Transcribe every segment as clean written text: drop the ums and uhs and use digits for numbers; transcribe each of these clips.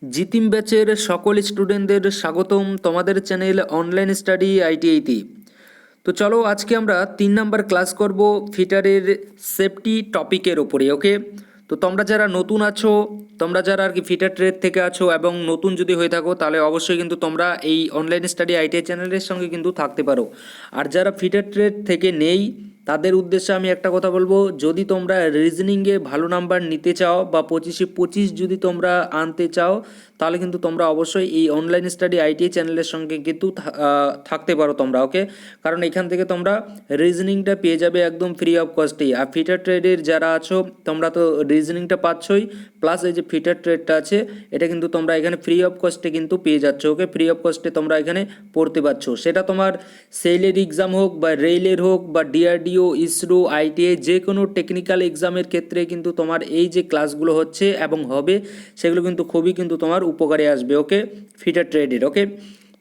জিতিম ব্যাচের সকল স্টুডেন্টদের স্বাগতম তোমাদের চ্যানেল অনলাইন স্টাডি আইটিআইতে। তো চলো আজকে আমরা 3 নাম্বার ক্লাস করব ফিটারের সেফটি টপিকের ওপরে। ওকে, তো তোমরা যারা নতুন আছো, তোমরা যারা আর কি ফিটার ট্রেড থেকে আছো এবং নতুন যদি হয়ে থাকো, তাহলে অবশ্যই কিন্তু তোমরা এই অনলাইন স্টাডি আইটিআই চ্যানেলের সঙ্গে কিন্তু থাকতে পারো। আর যারা ফিটার ট্রেড থেকে নেই, তাদের উদ্দেশ্যে আমি একটা কথা বলবো, যদি তোমরা রিজনিংয়ে ভালো নাম্বার নিতে চাও বা 25-25 যদি তোমরা আনতে চাও, তাহলে কিন্তু তোমরা অবশ্যই এই অনলাইন স্টাডি আইটিআই চ্যানেলের সঙ্গে কিন্তু থাকতে পারো তোমরা। ওকে, কারণ এখান থেকে তোমরা রিজনিংটা পেয়ে যাবে একদম ফ্রি অফ কস্টেই। আর ফিটার ট্রেডের যারা আছো, তোমরা তো রিজনিংটা পাচ্ছই, প্লাস এই যে ফিটার ট্রেডটা আছে, এটা কিন্তু তোমরা এখানে ফ্রি অফ কস্টে কিন্তু পেয়ে যাচ্ছ। ওকে, ফ্রি অফ কস্টে তোমরা এখানে পড়তে পারছো, সেটা তোমার সেলের এক্সাম হোক বা রেলের হোক বা ডিআরডিও, ইসরো, আইটিআই, যে কোনো টেকনিক্যাল এক্সামের ক্ষেত্রে কিন্তু তোমার এই যে ক্লাসগুলো হচ্ছে এবং হবে, সেগুলো কিন্তু খুবই কিন্তু তোমার উপকারে আসবে। ওকে, ফিটার ট্রেডের। ওকে,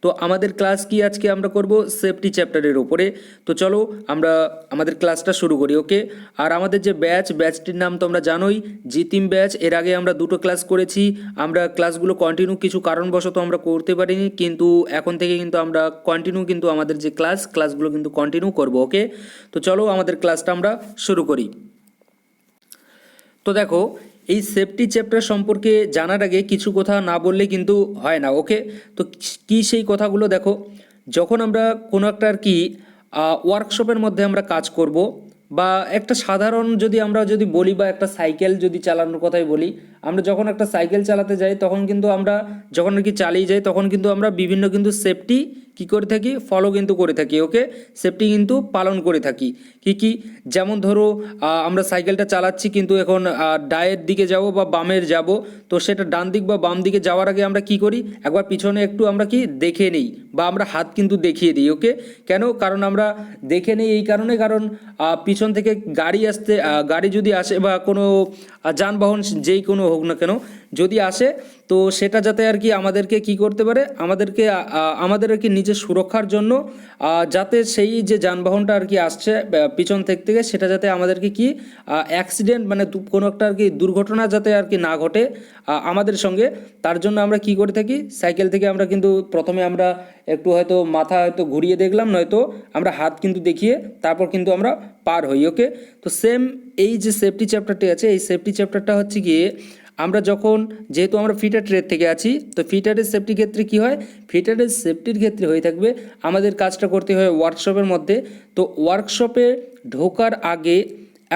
তো আমাদের ক্লাস কি আজকে আমরা করব সেফটি চ্যাপ্টারের উপরে। তো চলো আমরা আমাদের ক্লাসটা শুরু করি। ওকে, আর আমাদের যে ব্যাচটির নাম তোমরা জানোই, জিতিম ব্যাচ। এর আগে আমরা 2টো ক্লাস করেছি। আমরা ক্লাসগুলো কন্টিনিউ কিছু কারণবশত আমরা করতে পারিনি, কিন্তু এখন থেকে কিন্তু আমরা কন্টিনিউ কিন্তু আমাদের যে ক্লাসগুলো কিন্তু কন্টিনিউ করব। ওকে, তো চলো আমাদের ক্লাসটা আমরা শুরু করি। তো দেখো, এই সেফটি চ্যাপ্টার সম্পর্কে জানার আগে কিছু কথা না বললে কিন্তু হয় না। ওকে, তো কি সেই কথাগুলো দেখো, যখন আমরা কোনো একটা আর কি ওয়ার্কশপের মধ্যে আমরা কাজ করব, বা একটা সাধারণ যদি বলি, বা একটা সাইকেল যদি চালানোর কথাই বলি, আমরা যখন একটা সাইকেল চালাতে যাই, তখন কিন্তু আমরা যখন আর কি চালিয়ে যাই, তখন কিন্তু আমরা বিভিন্ন কিন্তু সেফটি কী করে থাকি, ফলো কিন্তু করে থাকি। ওকে, সেফটি কিন্তু পালন করে থাকি। কি যেমন ধরো, আমরা সাইকেলটা চালাচ্ছি, কিন্তু এখন ডায়ের দিকে যাব বা বামের যাব, তো সেটা ডান দিক বা বাম দিকে যাওয়ার আগে আমরা কি করি, একবার পিছনে একটু আমরা কি দেখে নিই, বা আমরা হাত কিন্তু দেখিয়ে দিই। ওকে, কেন? কারণ আমরা দেখে নিই এই কারণে, কারণ পিছন থেকে গাড়ি যদি আসে, বা কোনো যানবাহন যেই কোনো হোক না কেন যদি আসে, তো সেটা যাতে আর কি আমাদেরকে কি করতে পারে, আমাদের আর কি নিজের সুরক্ষার জন্য, যাতে সেই যে যানবাহনটা আর কি আসছে পিছন থেকে, সেটা যাতে আমাদেরকে কি অ্যাক্সিডেন্ট, মানে কোনো একটা আর কি দুর্ঘটনা যাতে আর কি না ঘটে আমাদের সঙ্গে, তার জন্য আমরা কি করে থাকি, সাইকেল থেকে আমরা কিন্তু প্রথমে আমরা একটু হয়তো মাথা হয়তো ঘুরিয়ে দেখলাম, নয়তো আমরা হাত কিন্তু দেখিয়ে তারপর কিন্তু আমরা পার হই। ওকে, তো সেম এই যে সেফটি চ্যাপ্টারটি আছে, এই সেফটি চ্যাপ্টারটা হচ্ছে গিয়ে, আমরা যখন, যেহেতু আমরা ফিটার ট্রেড থেকে আছি, তো ফিটারের সেফটির ক্ষেত্রে কি হয়, ফিটারের সেফটির ক্ষেত্রে হয়ে থাকবে আমাদের কাজটা করতে হয় ওয়ার্কশপের মধ্যে। তো ওয়ার্কশপে ঢোকার আগে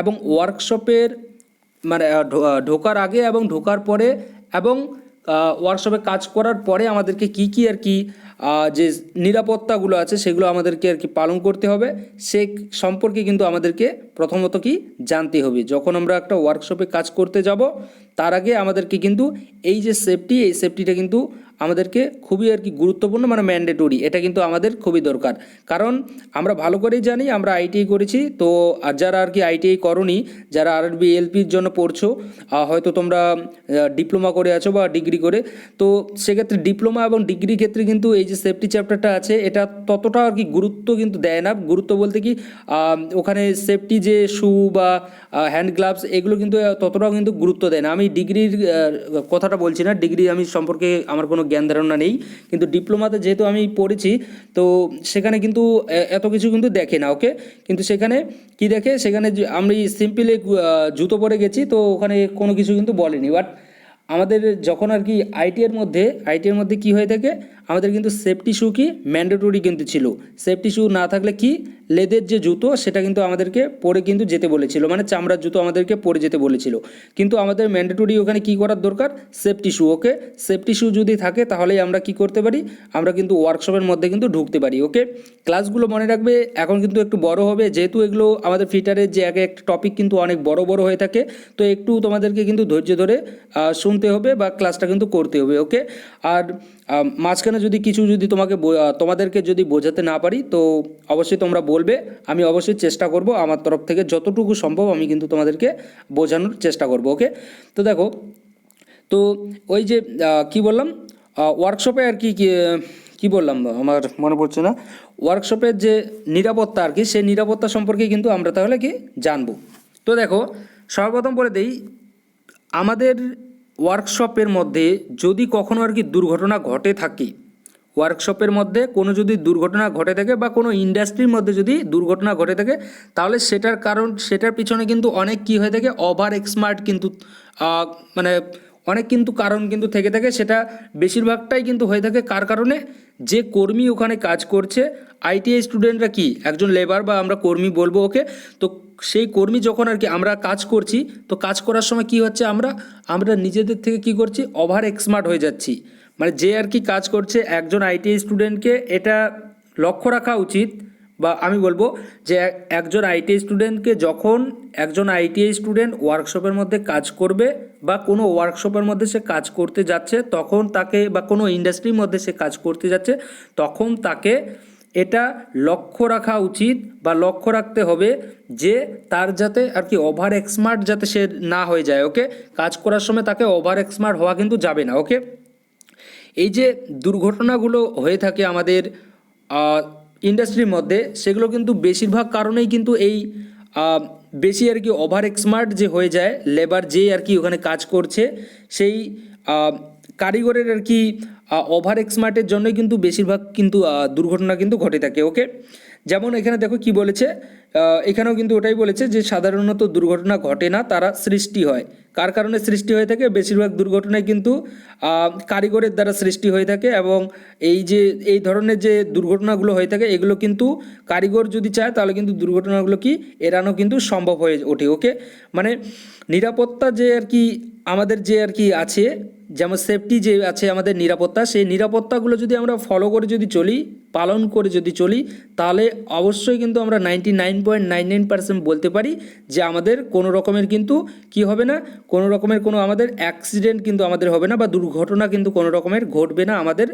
এবং ওয়ার্কশপের মানে ঢোকার আগে এবং ঢোকার পরে, এবং ওয়ার্কশপে কাজ করার পরে আমাদেরকে কি আর কি যে নিরাপত্তাগুলো আছে, সেগুলো আমাদেরকে আর কি পালন করতে হবে, সে সম্পর্কে কিন্তু আমাদেরকে প্রথমত কি জানতে হবে। যখন আমরা একটা ওয়ার্কশপে কাজ করতে যাব, তার আগে আমাদেরকে কিন্তু এই যে এই সেফটিটা কিন্তু আমাদেরকে খুবই আর কি গুরুত্বপূর্ণ, মানে ম্যান্ডেটরি। এটা কিন্তু আমাদের খুবই দরকার, কারণ আমরা ভালো করেই জানি, আমরা আইটিআই করেছি। তো আর যারা আর কি আইটিআই করনি, যারা আরআরবি এলপির জন্য পড়ছো, হয়তো তোমরা ডিপ্লোমা করে আছো বা ডিগ্রি করে, তো সেক্ষেত্রে ডিপ্লোমা এবং ডিগ্রির ক্ষেত্রে কিন্তু এই যে সেফটি চ্যাপ্টারটা আছে, এটা ততটা আর কি গুরুত্ব কিন্তু দেয় না। গুরুত্ব বলতে কি, ওখানে সেফটি যে শু বা হ্যান্ড গ্লাভস, এগুলো কিন্তু ততটাও কিন্তু গুরুত্ব দেয় না। আমি ডিগ্রির কথাটা বলছি না, ডিগ্রি আমি সম্পর্কে আমার কোনো জ্ঞান ধারণা নেই, কিন্তু ডিপ্লোমাতে যেহেতু আমি পড়েছি, তো সেখানে কিন্তু এত কিছু কিন্তু দেখে না। ওকে, কিন্তু সেখানে কি দেখে, সেখানে আমি সিম্পলি জুতো পরে গেছি, তো ওখানে কোনো কিছু কিন্তু বলেনি। বাট আমাদের যখন আর কি আইটিআইয়ের মধ্যে কি হয়ে থাকে, আমাদের কিন্তু সেফটি শু কি ম্যান্ডেটরি কিন্তু ছিল। সেফটি শু না থাকলে কি, লেদের যে জুতো, সেটা কিন্তু আমাদেরকে পরে কিন্তু যেতে বলেছিল, মানে চামড়ার জুতো আমাদেরকে পরে যেতে বলেছিল। কিন্তু আমাদের ম্যান্ডেটরি ওখানে কি করার দরকার, সেফটি শু। ওকে, সেফটি শু যদি থাকে, তাহলেই আমরা কি করতে পারি, আমরা কিন্তু ওয়ার্কশপের মধ্যে কিন্তু ঢুকতে পারি। ওকে, ক্লাসগুলো মনে রাখবে, এখন কিন্তু একটু বড় হবে, যেহেতু এগুলো আমাদের ফিটারের যে এক একটা টপিক কিন্তু অনেক বড় বড় হয়ে থাকে, তো একটু তোমাদেরকে কিন্তু ধৈর্য ধরে শুনতে হবে বা ক্লাসটা কিন্তু করতে হবে। ওকে, আর মাঝখানে যদি তোমাদেরকে যদি বোঝাতে না পারি, তো অবশ্যই তোমরা বলবে, আমি অবশ্যই চেষ্টা করব, আমার তরফ থেকে যতটুকু সম্ভব আমি কিন্তু তোমাদেরকে বোঝানোর চেষ্টা করব। ওকে, তো দেখো, তো ওই যে কি বললাম, ওয়ার্কশপে আর কি কি বললাম আমার মনে পড়ছে না, ওয়ার্কশপের যে নিরাপত্তা আর কি, সেই নিরাপত্তা সম্পর্কে কিন্তু আমরা তাহলে কি জানবো। তো দেখো, সর্বপ্রথম বলে দেই, আমাদের ওয়ার্কশপের মধ্যে যদি কখনো আর কি দুর্ঘটনা ঘটে থাকে, ওয়ার্কশপের মধ্যে কোনো যদি দুর্ঘটনা ঘটে থাকে বা কোনো ইন্ডাস্ট্রির মধ্যে যদি দুর্ঘটনা ঘটে থাকে, তাহলে সেটার কারণ, সেটার পিছনে কিন্তু অনেক কী হয়ে থাকে, ওভার এক্সমার্ট কিন্তু মানে অনেক কিন্তু কারণ কিন্তু থেকে থাকে। সেটা বেশিরভাগটাই কিন্তু হয়ে থাকে কার কারণে, যে কর্মী ওখানে কাজ করছে, আইটিআই স্টুডেন্টরা কি একজন লেবার বা আমরা কর্মী বলবো ওকে। তো সেই কর্মী যখন আর কি আমরা কাজ করছি, তো কাজ করার সময় কি হচ্ছে, আমরা নিজেদের থেকে কি করছি, ওভার এক্সমার্ট হয়ে যাচ্ছি। মানে যে আর কি কাজ করছে, একজন আইটিআই স্টুডেন্টকে এটা লক্ষ্য রাখা উচিত, বা আমি বলবো যে একজন আইটিআই স্টুডেন্টকে যখন একজন আইটিআই স্টুডেন্ট ওয়ার্কশপের মধ্যে কাজ করবে বা কোনো ওয়ার্কশপের মধ্যে সে কাজ করতে যাচ্ছে, তখন তাকে, বা কোনো ইন্ডাস্ট্রির মধ্যে সে কাজ করতে যাচ্ছে, তখন তাকে এটা লক্ষ্য রাখা উচিত বা লক্ষ্য রাখতে হবে যে তার যাতে আর কি ওভার এক্সমার্ট যাতে সে না হয়ে যায়। ওকে, কাজ করার সময় তাকে ওভার এক্সমার্ট হওয়া কিন্তু যাবে না। ওকে, এই যে দুর্ঘটনাগুলো হয়ে থাকে আমাদের ইন্ডাস্ট্রির মধ্যে, সেগুলো কিন্তু বেশিরভাগ কারণেই কিন্তু এই বেশি আর কি ওভার এক্সমার্ট যে হয়ে যায় লেবার, যে আর কি ওখানে কাজ করছে, সেই কারিগরের আর কি ওভার এক্সমার্টের জন্যই কিন্তু বেশিরভাগ কিন্তু দুর্ঘটনা কিন্তু ঘটে থাকে। ওকে, যেমন এখানে দেখো কি বলেছে, এখানেও কিন্তু ওটাই বলেছে যে সাধারণত দুর্ঘটনা ঘটে না, তারা সৃষ্টি হয়। কার কারণে সৃষ্টি হয়ে থাকে, বেশিরভাগ দুর্ঘটনায় কিন্তু কারিগরের দ্বারা সৃষ্টি হয়ে থাকে। এবং এই যে এই ধরনের যে দুর্ঘটনাগুলো হয়ে থাকে, এগুলো কিন্তু কারিগর যদি চায় তাহলে কিন্তু দুর্ঘটনাগুলো কি এড়ানো কিন্তু সম্ভব হয়ে ওঠে। ওকে, মানে নিরাপত্তা যে আর কি আমাদের যে আর কি আছে, যেমন সেফটি যে আছে আমাদের নিরাপত্তা, সেই নিরাপত্তাগুলো যদি আমরা ফলো করে যদি চলি, পালন করে যদি চলি, তাহলে অবশ্যই কিন্তু আমরা 99.99% বলতে পারি যে আমাদের কোনো রকমের কিন্তু কি হবে না, কোনো রকমের কোনো আমাদের অ্যাক্সিডেন্ট কিন্তু আমাদের হবে না, বা দুর্ঘটনা কিন্তু কোনো রকমের ঘটবে না আমাদের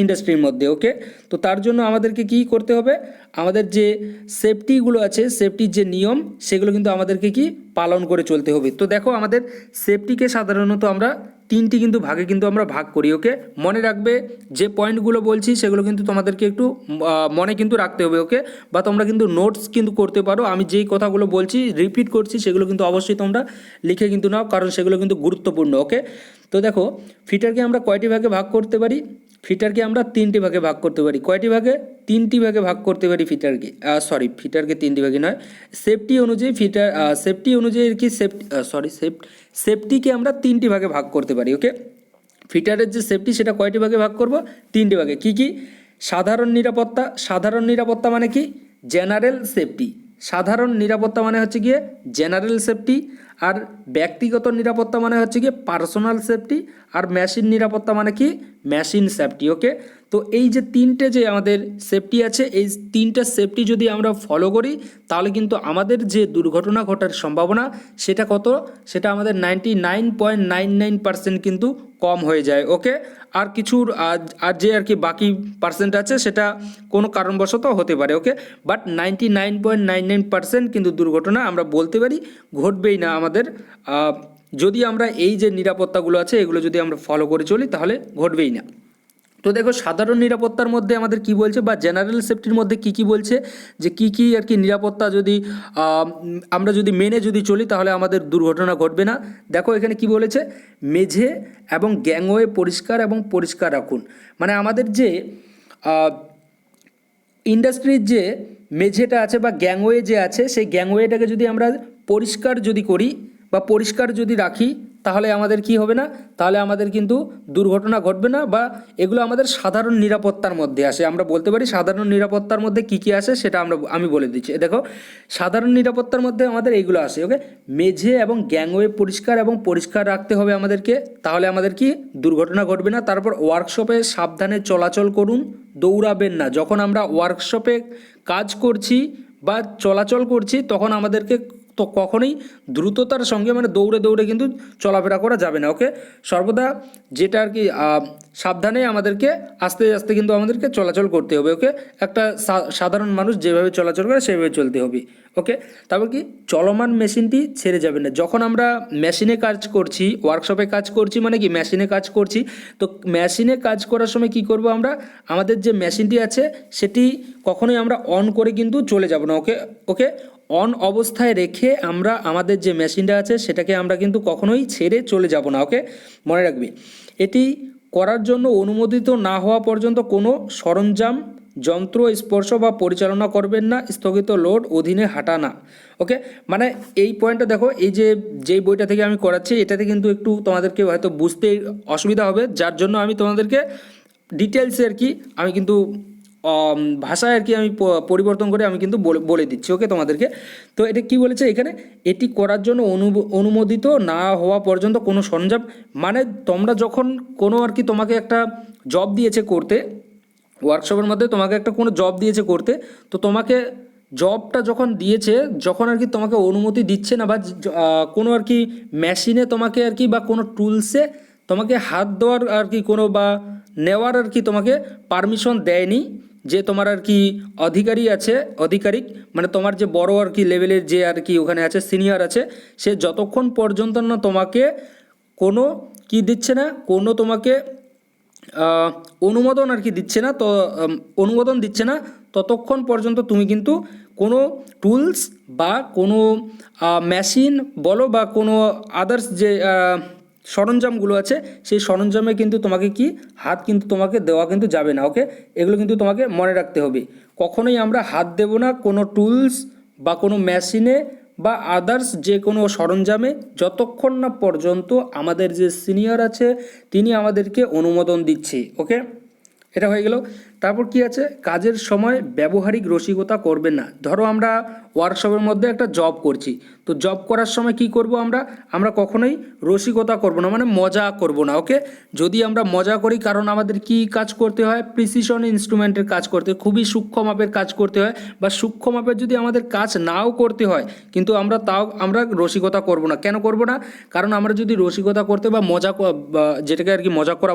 ইন্ডাস্ট্রির মধ্যে। ওকে, তো তার জন্য আমাদেরকে কি করতে হবে, আমাদের যে সেফটিগুলো আছে, সেফটির যে নিয়ম, সেগুলো কিন্তু আমাদেরকে কি পালন করে চলতে হবে। তো দেখো আমাদের সেফটিকে সাধারণত আমরা তিনটি কিন্তু ভাগে কিন্তু আমরা ভাগ করি। ওকে, মনে রাখবে যে পয়েন্টগুলো বলছি সেগুলো কিন্তু তোমাদেরকে একটু মনে কিন্তু রাখতে হবে। ওকে, বা তোমরা কিন্তু নোটস কিন্তু করতে পারো, আমি যেই কথাগুলো বলছি রিপিট করছি সেগুলো কিন্তু অবশ্যই তোমরা লিখে কিন্তু নাও, কারণ সেগুলো কিন্তু গুরুত্বপূর্ণ। ওকে, তো দেখো ফিটারকে আমরা কয়টি ভাগে ভাগ করতে পারি, ফিটারকে আমরা তিনটি ভাগে ভাগ করতে পারি। কয়টি ভাগে, তিনটি ভাগে ভাগ করতে পারি ফিটারকে, ফিটারকে তিনটি ভাগে নয়, সেফটি অনুযায়ী ফিটার, সেফটি অনুযায়ী কি সেফটিকে আমরা তিনটি ভাগে ভাগ করতে পারি। ওকে, ফিটারের যে সেফটি সেটা কয়টি ভাগে ভাগ করব, তিনটি ভাগে। কি কি, সাধারণ নিরাপত্তা, সাধারণ নিরাপত্তা মানে কি, জেনারেল সেফটি, সাধারণ নিরাপত্তা মানে হচ্ছে গিয়ে জেনারেল সেফটি, আর ব্যক্তিগত নিরাপত্তা মানে হচ্ছে গিয়ে পার্সোনাল সেফটি, আর মেশিন নিরাপত্তা মানে কি, মেশিন সেফটি। ওকে, তো এই যে তিনটে যে আমাদের সেফটি আছে, এই তিনটে সেফটি যদি আমরা ফলো করি, তাহলে কিন্তু আমাদের যে দুর্ঘটনা ঘটার সম্ভাবনা সেটা কত, সেটা আমাদের 99.99% কিন্তু কম হয়ে যায়। ওকে, আর কিছুর আর যে আর কি বাকি পার্সেন্ট আছে সেটা কোনো কারণবশত হতে পারে। ওকে, বাট 99.99% কিন্তু দুর্ঘটনা আমরা বলতে পারি ঘটবেই না আমাদের, যদি আমরা এই যে নিরাপত্তাগুলো আছে এগুলো যদি আমরা ফলো করে চলি তাহলে ঘটবেই না। তো দেখো সাধারণ নিরাপত্তার মধ্যে আমাদের কি বলছে, বা জেনারেল সেফটির মধ্যে কি কি বলছে, যে কি কি আর কি নিরাপত্তা যদি আমরা যদি মেনে যদি চলি তাহলে আমাদের দুর্ঘটনা ঘটবে না। দেখো এখানে কি বলেছে, মেঝে এবং গ্যাংওয়ে পরিষ্কার এবং পরিষ্কার রাখুন। মানে আমাদের যে ইন্ডাস্ট্রির যে মেঝেটা আছে বা গ্যাংওয়ে যে আছে, সেই গ্যাংওয়েটাকে যদি আমরা পরিষ্কার যদি করি বা পরিষ্কার যদি রাখি, তাহলে আমাদের কি হবে না, তাহলে আমাদের কিন্তু দুর্ঘটনা ঘটবে না, বা এগুলো আমাদের সাধারণ নিরাপত্তার মধ্যে আসে। আমরা বলতে পারি সাধারণ নিরাপত্তার মধ্যে কি কি আসে সেটা আমি বলে দিচ্ছি। দেখো সাধারণ নিরাপত্তার মধ্যে আমাদের এইগুলো আসে। ওকে, মেঝে এবং গ্যাংওয়ে পরিষ্কার এবং পরিষ্কার রাখতে হবে আমাদেরকে, তাহলে আমাদের কি দুর্ঘটনা ঘটবে না। তারপর ওয়ার্কশপে সাবধানে চলাচল করুন, দৌড়াবেন না। যখন আমরা ওয়ার্কশপে কাজ করছি বা চলাচল করছি, তখন আমাদেরকে তো কখনোই দ্রুততার সঙ্গে মানে দৌড়ে দৌড়ে কিন্তু চলাফেরা করা যাবে না। ওকে, সর্বদা যেটা আর কি সাবধানে আমাদেরকে আস্তে আস্তে কিন্তু আমাদেরকে চলাচল করতে হবে। ওকে, একটা সাধারণ মানুষ যেভাবে চলাচল করে সেভাবে চলতে হবে। ওকে, তারপর কি, চলমান মেশিনটি ছেড়ে যাবে না। যখন আমরা মেশিনে কাজ করছি, ওয়ার্কশপে কাজ করছি মানে কি মেশিনে কাজ করছি, তো মেশিনে কাজ করার সময় কি করব আমরা, আমাদের যে মেশিনটি আছে সেটি কখনোই আমরা অন করে কিন্তু চলে যাব না। ওকে, অন অবস্থায় রেখে আমরা আমাদের যে মেশিনটা আছে সেটাকে আমরা কিন্তু কখনোই ছেড়ে চলে যাব না। ওকে, মনে রাখবি এটি করার জন্য অনুমোদিত না হওয়া পর্যন্ত কোনো সরঞ্জাম, যন্ত্র স্পর্শ বা পরিচালনা করবেন না, স্থগিত লোড অধীনে হাঁটা না। ওকে, মানে এই পয়েন্টটা দেখো, এই যে যেই বইটা থেকে আমি করাচ্ছি এটাতে কিন্তু একটু তোমাদেরকে হয়তো বুঝতে অসুবিধা হবে, যার জন্য আমি তোমাদেরকে ডিটেলসে আর কি আমি কিন্তু ভাষায় আর কি আমি পরিবর্তন করে আমি কিন্তু বলে দিচ্ছি। ওকে, তোমাদেরকে তো এটা কি বলেছে এখানে, এটি করার জন্য অনুমোদিত না হওয়া পর্যন্ত কোনো সরঞ্জাম, মানে তোমরা যখন কোনো আর কি তোমাকে একটা জব দিয়েছে করতে, ওয়ার্কশপের মধ্যে তোমাকে একটা কোনো জব দিয়েছে করতে, তো তোমাকে জবটা যখন দিয়েছে, যখন আর কি তোমাকে অনুমতি দিচ্ছে না বা কোনো আর কি মেশিনে তোমাকে আর কি বা কোনো টুলসে তোমাকে হাত দেওয়ার আর কি কোনো বা নেওয়ার আর কি তোমাকে পারমিশন দেয়নি, যে তোমার আর কি আধিকারিক মানে তোমার যে বড় আর কি লেভেলের যে আর কি ওখানে আছে সিনিয়র আছে, সে যতক্ষণ পর্যন্ত না তোমাকে কোনো কি দিচ্ছে না, কোনো তোমাকে অনুমোদন আর কি দিচ্ছে না, তো অনুমোদন দিচ্ছে না ততক্ষণ পর্যন্ত তুমি কিন্তু কোনো টুলস বা কোনো মেশিন বলো বা কোনো আদার্স যে সরঞ্জামগুলো আছে সেই সরঞ্জামে কিন্তু তোমাকে কি হাত কিন্তু তোমাকে দেওয়া কিন্তু যাবে না। ওকে, এগুলো কিন্তু তোমাকে মনে রাখতে হবে, কখনোই আমরা হাত দেব না কোনো টুলস বা কোনো মেশিনে বা আদার্স যে কোনো সরঞ্জামে যতক্ষণ না পর্যন্ত আমাদের যে সিনিয়র আছে তিনি আমাদেরকে অনুমোদন দিচ্ছে। ওকে, এটা হয়ে গেল। তারপর কি আছে, কাজের সময় ব্যবহারিক রসিকতা করবেন না। ধরো আমরা ওয়ার্কশপের মধ্যে একটা জব করছি, তো জব করার সময় কি করব, আমরা কখনোই রসিকতা করব না, মানে মজা করব না। ওকে, যদি আমরা মজা করি, কারণ আমাদের কি কাজ করতে হয়, প্রিসিশন ইনস্ট্রুমেন্টের কাজ করতে হয়, খুবই সূক্ষ্ম মাপের কাজ করতে হয়, বা সূক্ষ্ম মাপের যদি আমাদের কাজ নাও করতে হয় কিন্তু আমরা রসিকতা করব না। কেন করব না, কারণ আমরা যদি রসিকতা করতে বা যেটাকে আর কি মজা করা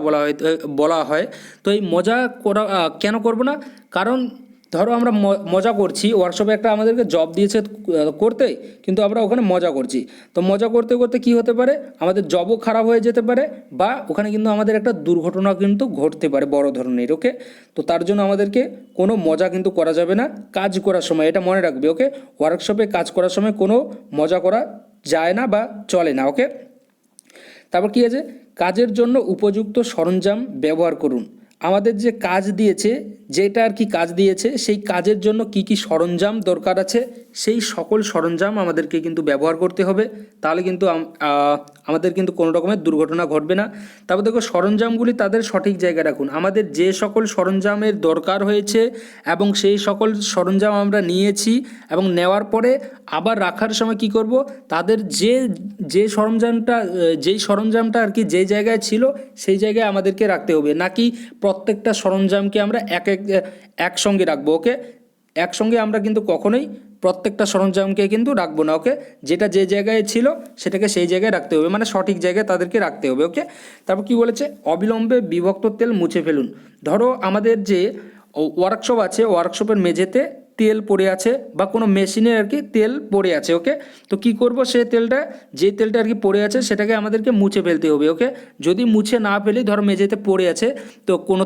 বলা হয়, তো এই মজা করা কেন করব না, কারণ ধরো আমরা মজা করছি, ওয়ার্কশপে একটা আমাদেরকে জব দিয়েছে করতে, কিন্তু আমরা ওখানে মজা করছি, তো মজা করতে করতে কি হতে পারে, আমাদের জবও খারাপ হয়ে যেতে পারে, বা ওখানে কিন্তু আমাদের একটা দুর্ঘটনা কিন্তু ঘটতে পারে বড় ধরনের। ওকে, তো তার জন্য আমাদেরকে কোনো মজা কিন্তু করা যাবে না কাজ করার সময়, এটা মনে রাখবে। ওকে, ওয়ার্কশপে কাজ করার সময় কোনো মজা করা যায় না বা চলে না। ওকে, তারপর কি আছে, কাজের জন্য উপযুক্ত সরঞ্জাম ব্যবহার করুন। আমাদের যে কাজ দিয়েছে, যেটা আর কি কাজ দিয়েছে, সেই কাজের জন্য কি কি সরঞ্জাম দরকার আছে সেই সকল সরঞ্জাম আমাদেরকে কিন্তু ব্যবহার করতে হবে, তাহলে কিন্তু আমাদের কিন্তু কোনো রকমের দুর্ঘটনা ঘটবে না। তারপর দেখো, সরঞ্জামগুলি তাদের সঠিক জায়গায় রাখুন। আমাদের যে সকল সরঞ্জামের দরকার হয়েছে এবং সেই সকল সরঞ্জাম আমরা নিয়েছি এবং নেওয়ার পরে আবার রাখার সময় কি করব, তাদের যেই সরঞ্জামটা আর কি যেই জায়গায় ছিল সেই জায়গায় আমাদেরকে রাখতে হবে, নাকি প্রত্যেকটা সরঞ্জামকে আমরা একসঙ্গে রাখবো। ওকে, একসঙ্গে আমরা কিন্তু কখনোই প্রত্যেকটা সরঞ্জামকে কিন্তু রাখবো না। ওকে, যেটা যে জায়গায় ছিল সেটাকে সেই জায়গায় রাখতে হবে, মানে সঠিক জায়গায় তাদেরকে রাখতে হবে। ওকে, তারপর কি বলেছে, অবিলম্বে বিভক্ত তেল মুছে ফেলুন। ধরো আমাদের যে ওয়ার্কশপ আছে, ওয়ার্কশপের মেঝেতে তেল পড়ে আছে বা কোনো মেশিনে আর কি তেল পড়ে আছে। ওকে, তো কি করব, যে তেলটা আর কি পড়ে আছে সেটাকে আমাদেরকে মুছে ফেলতে হবে। ওকে, যদি মুছে না ফেলি, ধরো মেঝেতে পড়ে আছে তো কোনো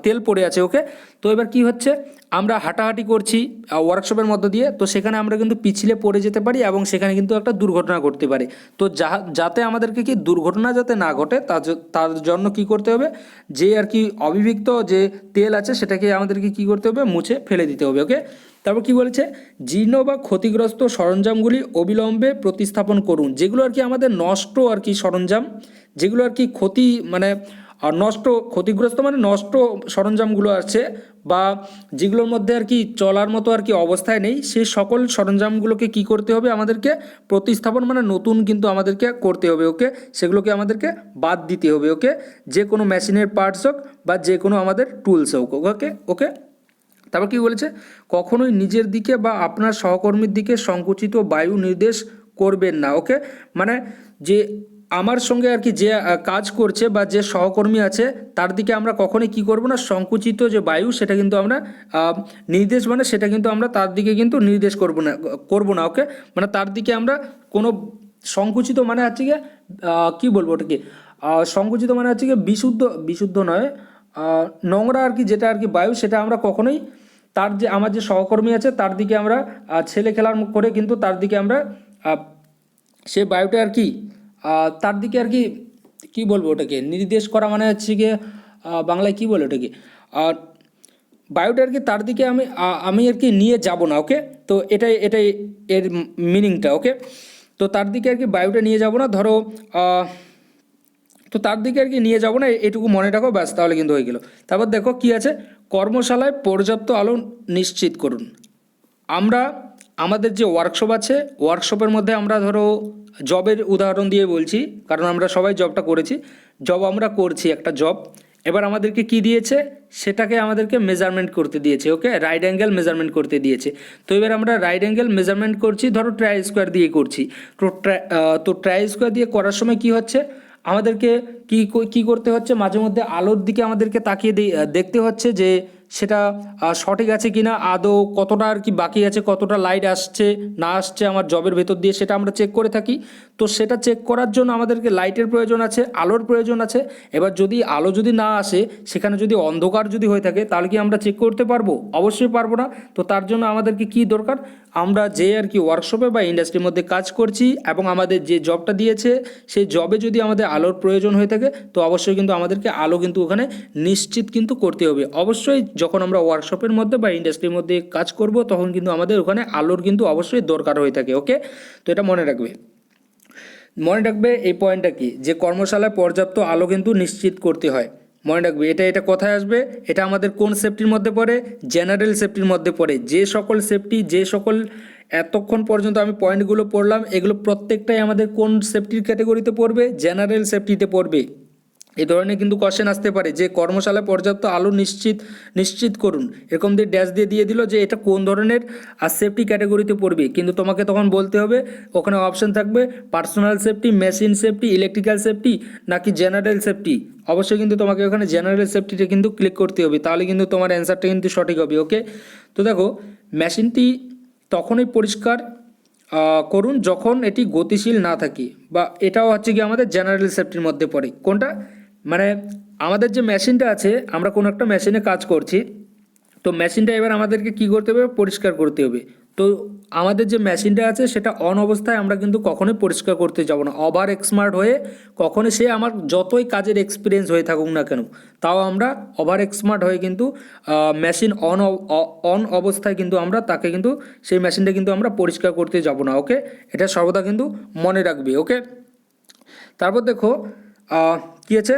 তেল পড়ে আছে। ওকে, তো এবার কি হচ্ছে, আমরা হাঁটাহাঁটি করছি ওয়ার্কশপের মধ্য দিয়ে, তো সেখানে আমরা কিন্তু পিছলে পড়ে যেতে পারি এবং সেখানে কিন্তু একটা দুর্ঘটনা ঘটতে পারে। তো যাতে আমাদেরকে কি দুর্ঘটনা যাতে না ঘটে তার জন্য কি করতে হবে, যে আর কি অবিভক্ত যে তেল আছে সেটাকে আমাদেরকে কি করতে হবে, মুছে ফেলে দিতে হবে। ওকে, তারপর কি বলেছে, জীর্ণ বা ক্ষতিগ্রস্ত সরঞ্জামগুলি অবিলম্বে প্রতিস্থাপন করুন। যেগুলো আর কি আমাদের নষ্ট আর কি সরঞ্জাম, যেগুলো আর কি ক্ষতিগ্রস্ত মানে নষ্ট সরঞ্জামগুলো আছে, বা যেগুলোর মধ্যে আর কি চলার মতো আর কি অবস্থায় নেই, সেই সকল সরঞ্জামগুলোকে কি করতে হবে, আমাদেরকে প্রতিস্থাপন মানে নতুন কিন্তু আমাদেরকে করতে হবে। ওকে, সেগুলোকে আমাদেরকে বাদ দিতে হবে। ওকে, যে কোনো মেশিনের পার্টস হোক বা যে কোনো আমাদের টুলস হোক। ওকে ওকে তারপর কি বলেছে, কখনোই নিজের দিকে বা আপনার সহকর্মীর দিকে সংকুচিত বায়ু নির্দেশ করবেন না। ওকে, মানে যে আমার সঙ্গে আর কি যে কাজ করছে বা যে সহকর্মী আছে তার দিকে আমরা কখনোই কি করব না, সংকুচিত যে বায়ু সেটা কিন্তু আমরা নির্দেশ মানে সেটা কিন্তু আমরা তার দিকে কিন্তু নির্দেশ করব না। ওকে, মানে তার দিকে আমরা কোনো সংকুচিত মানে হচ্ছে গিয়ে কী বলবো ওটাকে, সংকুচিত মানে হচ্ছে গিয়ে বিশুদ্ধ নয়, নোংরা আর কি যেটা আর কি বায়ু, সেটা আমরা কখনোই তার যে আমার যে সহকর্মী আছে তার দিকে আমরা ছেলে খেলার করে কিন্তু তার দিকে আমরা সে বায়োটা আর কি তার দিকে আর কি কী বলবো ওটাকে নির্দেশ করা মানে হচ্ছে গিয়ে বাংলায় কী বলে ওটাকে বায়োটা আর কি তার দিকে আমি আর কি নিয়ে যাব না। ওকে, তো এটাই এর মিনিংটা। ওকে, তো তার দিকে আর কি বায়োটা নিয়ে যাব না, ধরো তো তার দিকে আর কি নিয়ে যাব না, এটুকু মনে রাখো, ব্যাস, তাহলে কিন্তু হয়ে গেল। তারপর দেখো কি আছে, কর্মশালায় পর্যাপ্ত আলো নিশ্চিত করুন। আমরা আমাদের যে ওয়ার্কশপ আছে, ওয়ার্কশপের মধ্যে আমরা ধরো জবের উদাহরণ দিয়ে বলছি, কারণ আমরা সবাই জবটা করেছি, জব আমরা করছি একটা জব। এবার আমাদেরকে কি দিয়েছে, সেটাকে আমাদেরকে মেজারমেন্ট করতে দিয়েছে। ওকে, রাইট অ্যাঙ্গেল মেজারমেন্ট করতে দিয়েছে। তো এবার আমরা রাইট অ্যাঙ্গেল মেজারমেন্ট করছি, ধরো ট্রাই স্কোয়ার দিয়ে করছি। তো ট্রাই স্কোয়ার দিয়ে করার সময় কি হচ্ছে, আমাদেরকে কি করতে হচ্ছে, মাঝে মধ্যে আলোর দিকে আমাদেরকে তাকিয়ে দেখতে হচ্ছে যে সেটা সঠিক আছে কি না, আদৌ কতটা আর কি বাকি আছে, কতটা লাইট আসছে না আসছে আমার জবের ভেতর দিয়ে, সেটা আমরা চেক করে থাকি। তো সেটা চেক করার জন্য আমাদেরকে লাইটের প্রয়োজন আছে, আলোর প্রয়োজন আছে। এবার যদি আলো যদি না আসে, সেখানে যদি অন্ধকার যদি হয়ে থাকে, তাহলে কি আমরা চেক করতে পারবো? অবশ্যই পারবো না। তো তার জন্য আমাদেরকে কি দরকার, আমরা যে আর কি ওয়ার্কশপে বা ইন্ডাস্ট্রির মধ্যে কাজ করছি এবং আমাদের যে জবটা দিয়েছে সেই জবে যদি আমাদের আলোর প্রয়োজন হয়ে থাকে, তো অবশ্যই কিন্তু আমাদেরকে আলো কিন্তু ওখানে নিশ্চিত কিন্তু করতে হবে। অবশ্যই যখন আমরা ওয়ার্কশপের মধ্যে বা ইন্ডাস্ট্রির মধ্যে কাজ করব, তখন কিন্তু আমাদের ওখানে আলোর কিন্তু অবশ্যই দরকার হয়ে থাকে। ওকে, তো এটা মনে রাখবে এই পয়েন্টটা কি, যে কর্মশালায় পর্যাপ্ত আলো কিন্তু নিশ্চিত করতে হয়। মনে রাখবে এটা কোথায় আসবে, এটা আমাদের কোন সেফটির মধ্যে পড়ে, জেনারেল সেফটির মধ্যে পড়ে। যে সকল এতক্ষণ পর্যন্ত আমি পয়েন্টগুলো পড়লাম, এগুলো প্রত্যেকটাই আমাদের কোন সেফটির ক্যাটাগরিতে পড়বে, জেনারেল সেফটিতে পড়বে। এই ধরনের কিন্তু কোশ্চেন আসতে পারে যে কর্মশালায় পর্যাপ্ত আলো নিশ্চিত করুন, এরকম দিয়ে ড্যাশ দিয়ে দিল যে এটা কোন ধরনের সেফটি ক্যাটাগরিতে পড়বে, কিন্তু তোমাকে তখন বলতে হবে, ওখানে অপশন থাকবে personal safety, machine safety, electrical safety নাকি জেনারেল সেফটি। অবশ্যই কিন্তু তোমাকে ওখানে জেনারেল সেফটিতে কিন্তু ক্লিক করতে হবে, তাহলে কিন্তু তোমার অ্যান্সারটা কিন্তু সঠিক হবে। ওকে, তো দেখো, মেশিনটি তখনই পরিষ্কার করুন যখন এটি গতিশীল না থাকে, বা এটাও হচ্ছে কি আমাদের জেনারেল সেফটির মধ্যে পড়ে। কোনটা, মানে আমাদের যে মেশিনটা আছে, আমরা কোনো একটা মেশিনে কাজ করছি, তো মেশিনটা এবার আমাদেরকে কি করতে হবে, পরিষ্কার করতে হবে। তো আমাদের যে মেশিনটা আছে সেটা অন অবস্থায় আমরা কিন্তু কখনোই পরিষ্কার করতে যাব না, ওভার এক্সমার্ট হয়ে কখনোই, সে আমার যতই কাজের এক্সপিরিয়েন্স হয়ে থাকুক না কেন, তাও আমরা ওভার এক্সমার্ট হয়ে কিন্তু মেশিন অন অবস্থায় কিন্তু আমরা তাকে কিন্তু সেই মেশিনটা কিন্তু আমরা পরিষ্কার করতে যাব না। ওকে, এটা সর্বদা কিন্তু মনে রাখবে। ওকে, তারপর দেখো কী আছে,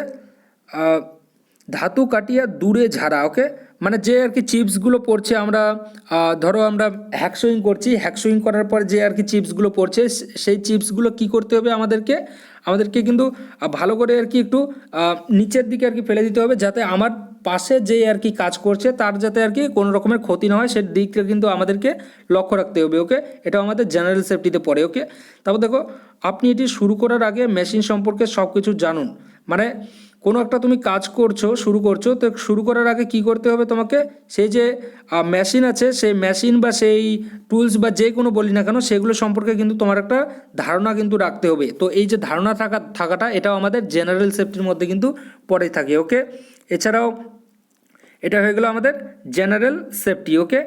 ধাতু কাটিয়া দূরে ঝাড়া। ওকে, মানে যে আর কি চিপসগুলো পড়ছে, আমরা ধরো আমরা হ্যাকসুইং করছি, হ্যাকসুইং করার পর যে আর কি চিপসগুলো পড়ছে, সেই চিপসগুলো কি করতে হবে, আমাদেরকে কিন্তু ভালো করে আর কি একটু নিচের দিকে আর কি ফেলে দিতে হবে, যাতে আমার পাশে যে আর কি কাজ করছে তার যাতে আর কি কোনো রকমের ক্ষতি না হয়, সেই দিকটা কিন্তু আমাদেরকে লক্ষ্য রাখতে হবে। ওকে, এটা আমাদের জেনারেল সেফটিতে পড়ে। ওকে, তারপর দেখো, আপনি এটি শুরু করার আগে মেশিন সম্পর্কে সব কিছু জানুন। মানে কোনো একটা তুমি কাজ শুরু করছো, তো শুরু করার আগে কি করতে হবে, তোমাকে সেই যে মেশিন আছে, সেই মেশিন বা সেই টুলস বা যে কোনো বলি না কেন, সেগুলো সম্পর্কে কিন্তু তোমার একটা ধারণা কিন্তু রাখতে হবে। তো এই যে ধারণা থাকাটা, এটাও আমাদের জেনারেল সেফটির মধ্যে কিন্তু পড়ে থাকে। ওকে, এছাড়াও এটা হয়ে গেল আমাদের জেনারেল সেফটি। ওকে,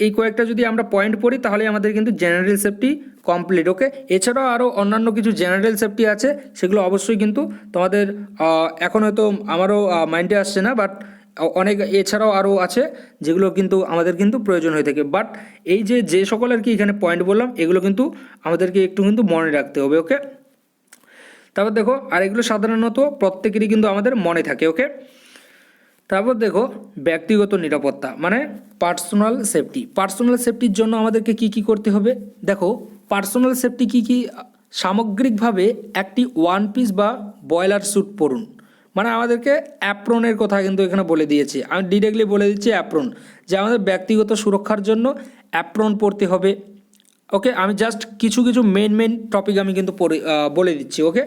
এই কয়েকটা যদি আমরা পয়েন্ট পড়ি, তাহলে আমাদের কিন্তু জেনারেল সেফটি কমপ্লিট। ওকে, এছাড়াও আরও অন্যান্য কিছু জেনারেল সেফটি আছে, সেগুলো অবশ্যই কিন্তু তোমাদের এখন হয়তো আমারও মাইন্ডে আসছে না, বাট অনেক এছাড়াও আরও আছে যেগুলো কিন্তু আমাদের কিন্তু প্রয়োজন হয়ে থাকে। বাট এই যে সকল আর কি এখানে পয়েন্ট বললাম, এগুলো কিন্তু আমাদেরকে একটু কিন্তু মনে রাখতে হবে। ওকে, তারপর দেখো, আর এগুলো সাধারণত প্রত্যেকেরই কিন্তু আমাদের মনে থাকে। ওকে, তারপর দেখো, ব্যক্তিগত নিরাপত্তা মানে পার্সোনাল সেফটির জন্য আমাদেরকে কি করতে হবে, দেখো পার্সোনাল সেফটি কি সামগ্রিকভাবে একটি ওয়ান পিস বা বয়লার স্যুট পরুন। মানে আমাদেরকে অ্যাপ্রনের কথা কিন্তু এখানে বলে দিয়েছে, আমি ডিরেক্টলি বলে দিচ্ছি অ্যাপ্রন, যে আমাদের ব্যক্তিগত সুরক্ষার জন্য অ্যাপ্রন পরতে হবে। ওকে, আমি জাস্ট কিছু মেন টপিক আমি কিন্তু বলে দিচ্ছি। ওকে,